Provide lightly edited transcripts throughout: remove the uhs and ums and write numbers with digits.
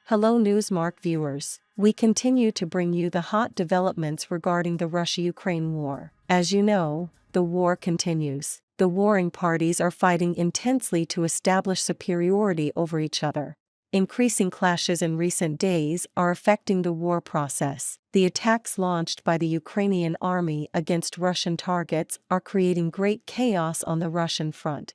Hello Newsmark viewers. We continue to bring you the hot developments regarding the Russia-Ukraine war. As you know, the war continues. The warring parties are fighting intensely to establish superiority over each other. Increasing clashes in recent days are affecting the war process. The attacks launched by the Ukrainian army against Russian targets are creating great chaos on the Russian front.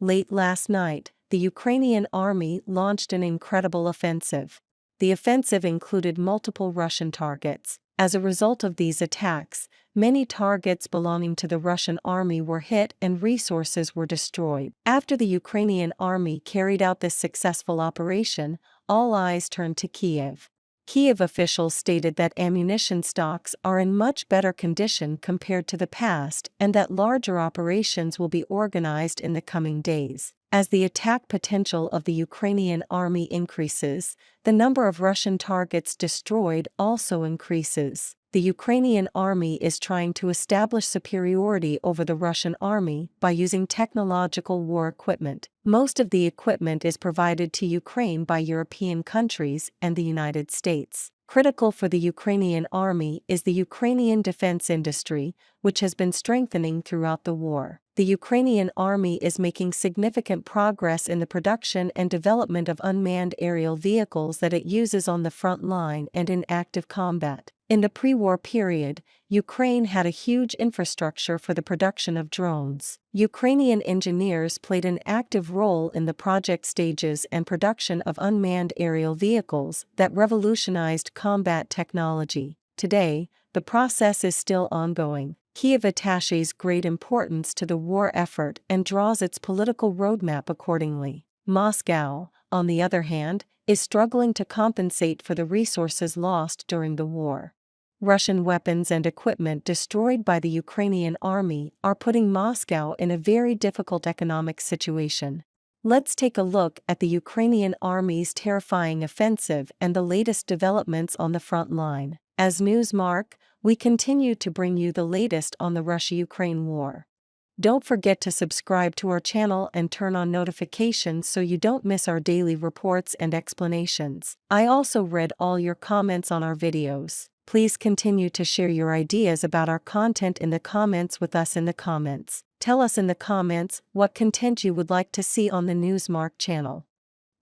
Late last night, the Ukrainian army launched an incredible offensive. The offensive included multiple Russian targets. As a result of these attacks, many targets belonging to the Russian army were hit and resources were destroyed. After the Ukrainian army carried out this successful operation, all eyes turned to Kiev. Kiev officials stated that ammunition stocks are in much better condition compared to the past and that larger operations will be organized in the coming days. As the attack potential of the Ukrainian army increases, the number of Russian targets destroyed also increases. The Ukrainian army is trying to establish superiority over the Russian army by using technological war equipment. Most of the equipment is provided to Ukraine by European countries and the United States. Critical for the Ukrainian army is the Ukrainian defense industry, which has been strengthening throughout the war. The Ukrainian army is making significant progress in the production and development of unmanned aerial vehicles that it uses on the front line and in active combat. In the pre-war period, Ukraine had a huge infrastructure for the production of drones. Ukrainian engineers played an active role in the project stages and production of unmanned aerial vehicles that revolutionized combat technology. Today, the process is still ongoing. Kiev attaches great importance to the war effort and draws its political roadmap accordingly. Moscow, on the other hand, is struggling to compensate for the resources lost during the war. Russian weapons and equipment destroyed by the Ukrainian army are putting Moscow in a very difficult economic situation. Let's take a look at the Ukrainian army's terrifying offensive and the latest developments on the front line. As Newsmark, we continue to bring you the latest on the Russia-Ukraine war. Don't forget to subscribe to our channel and turn on notifications so you don't miss our daily reports and explanations. I also read all your comments on our videos. Please continue to share your ideas about our content in the comments with us in the comments. Tell us in the comments what content you would like to see on the Newsmark channel.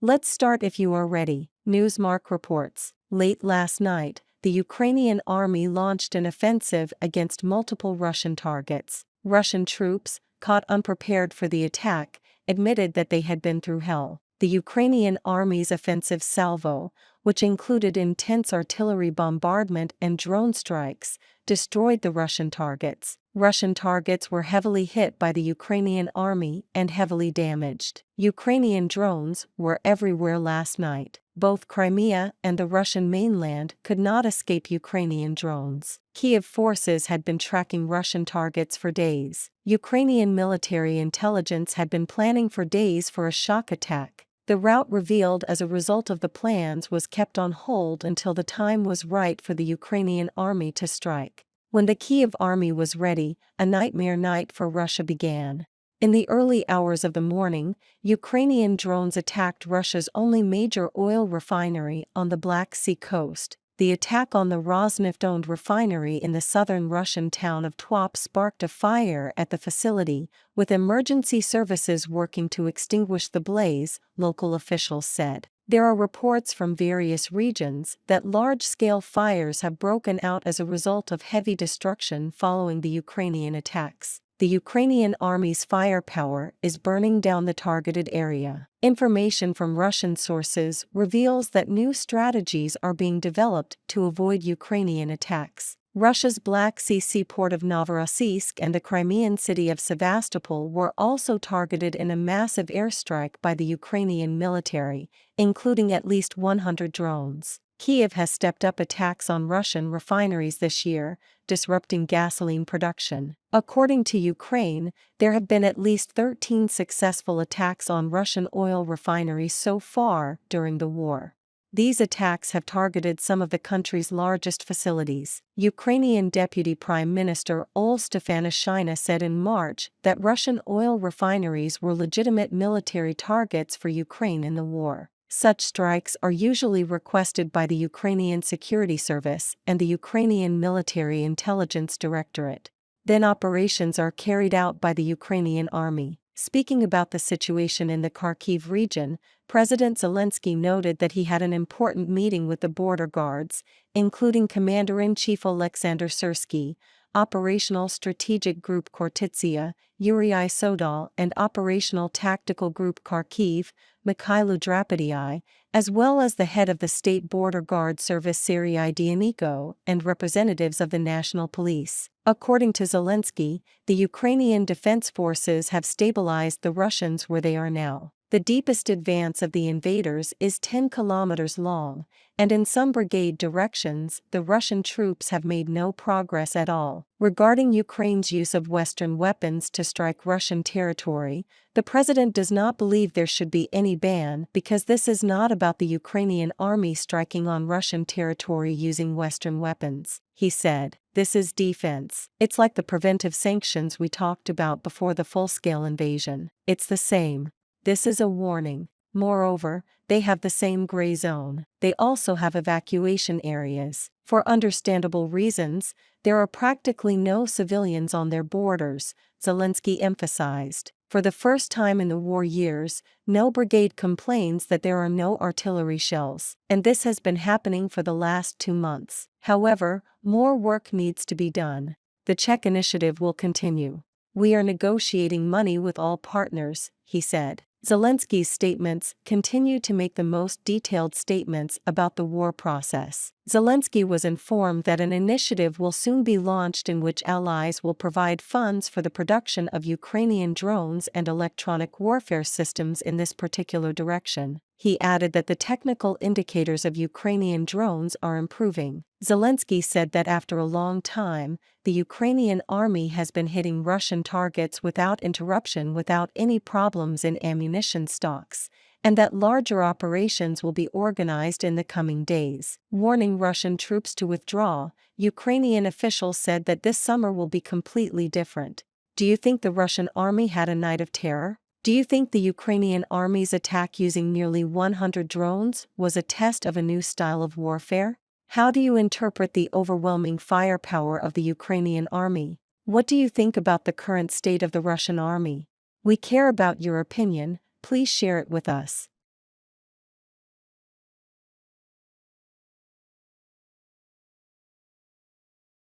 Let's start if you are ready. Newsmark reports. Late last night, the Ukrainian army launched an offensive against multiple Russian targets. Russian troops, caught unprepared for the attack, admitted that they had been through hell. The Ukrainian army's offensive salvo, which included intense artillery bombardment and drone strikes, destroyed the Russian targets. Russian targets were heavily hit by the Ukrainian army and heavily damaged. Ukrainian drones were everywhere last night. Both Crimea and the Russian mainland could not escape Ukrainian drones. Kiev forces had been tracking Russian targets for days. Ukrainian military intelligence had been planning for days for a shock attack. The route revealed as a result of the plans was kept on hold until the time was right for the Ukrainian army to strike. When the Kiev army was ready, a nightmare night for Russia began. In the early hours of the morning, Ukrainian drones attacked Russia's only major oil refinery on the Black Sea coast. The attack on the Rosneft-owned refinery in the southern Russian town of Twop sparked a fire at the facility, with emergency services working to extinguish the blaze, local officials said. There are reports from various regions that large-scale fires have broken out as a result of heavy destruction following the Ukrainian attacks. The Ukrainian army's firepower is burning down the targeted area. Information from Russian sources reveals that new strategies are being developed to avoid Ukrainian attacks. Russia's Black Sea seaport of Novorossiysk and the Crimean city of Sevastopol were also targeted in a massive airstrike by the Ukrainian military, including at least 100 drones. Kiev has stepped up attacks on Russian refineries this year, disrupting gasoline production. According to Ukraine, there have been at least 13 successful attacks on Russian oil refineries so far during the war. These attacks have targeted some of the country's largest facilities. Ukrainian Deputy Prime Minister Ol Stefanishina said in March that Russian oil refineries were legitimate military targets for Ukraine in the war. Such strikes are usually requested by the Ukrainian Security Service and the Ukrainian Military Intelligence Directorate. Then operations are carried out by the Ukrainian army. Speaking about the situation in the Kharkiv region, President Zelensky noted that he had an important meeting with the border guards, including Commander-in-Chief Alexander Syrsky, Operational Strategic Group Khortytsia, Yuri Sodal, and Operational Tactical Group Kharkiv, Mikhailo Drapidii, as well as the head of the State Border Guard Service Serii Dianiko and representatives of the National Police. According to Zelensky, the Ukrainian Defense Forces have stabilized the Russians where they are now. The deepest advance of the invaders is 10 kilometers long, and in some brigade directions, the Russian troops have made no progress at all. Regarding Ukraine's use of Western weapons to strike Russian territory, the president does not believe there should be any ban because this is not about the Ukrainian army striking on Russian territory using Western weapons. He said, "This is defense. It's like the preventive sanctions we talked about before the full-scale invasion. It's the same. This is a warning. Moreover, they have the same gray zone. They also have evacuation areas. For understandable reasons, there are practically no civilians on their borders," Zelensky emphasized. For the first time in the war years, no brigade complains that there are no artillery shells, and this has been happening for the last 2 months. However, more work needs to be done. The Czech initiative will continue. "We are negotiating money with all partners," he said. Zelensky's statements continue to make the most detailed statements about the war process. Zelensky was informed that an initiative will soon be launched in which allies will provide funds for the production of Ukrainian drones and electronic warfare systems in this particular direction. He added that the technical indicators of Ukrainian drones are improving. Zelensky said that after a long time, the Ukrainian army has been hitting Russian targets without interruption without any problems in ammunition stocks, and that larger operations will be organized in the coming days. Warning Russian troops to withdraw, Ukrainian officials said that this summer will be completely different. Do you think the Russian army had a night of terror? Do you think the Ukrainian army's attack using nearly 100 drones was a test of a new style of warfare? How do you interpret the overwhelming firepower of the Ukrainian army? What do you think about the current state of the Russian army? We care about your opinion, please share it with us.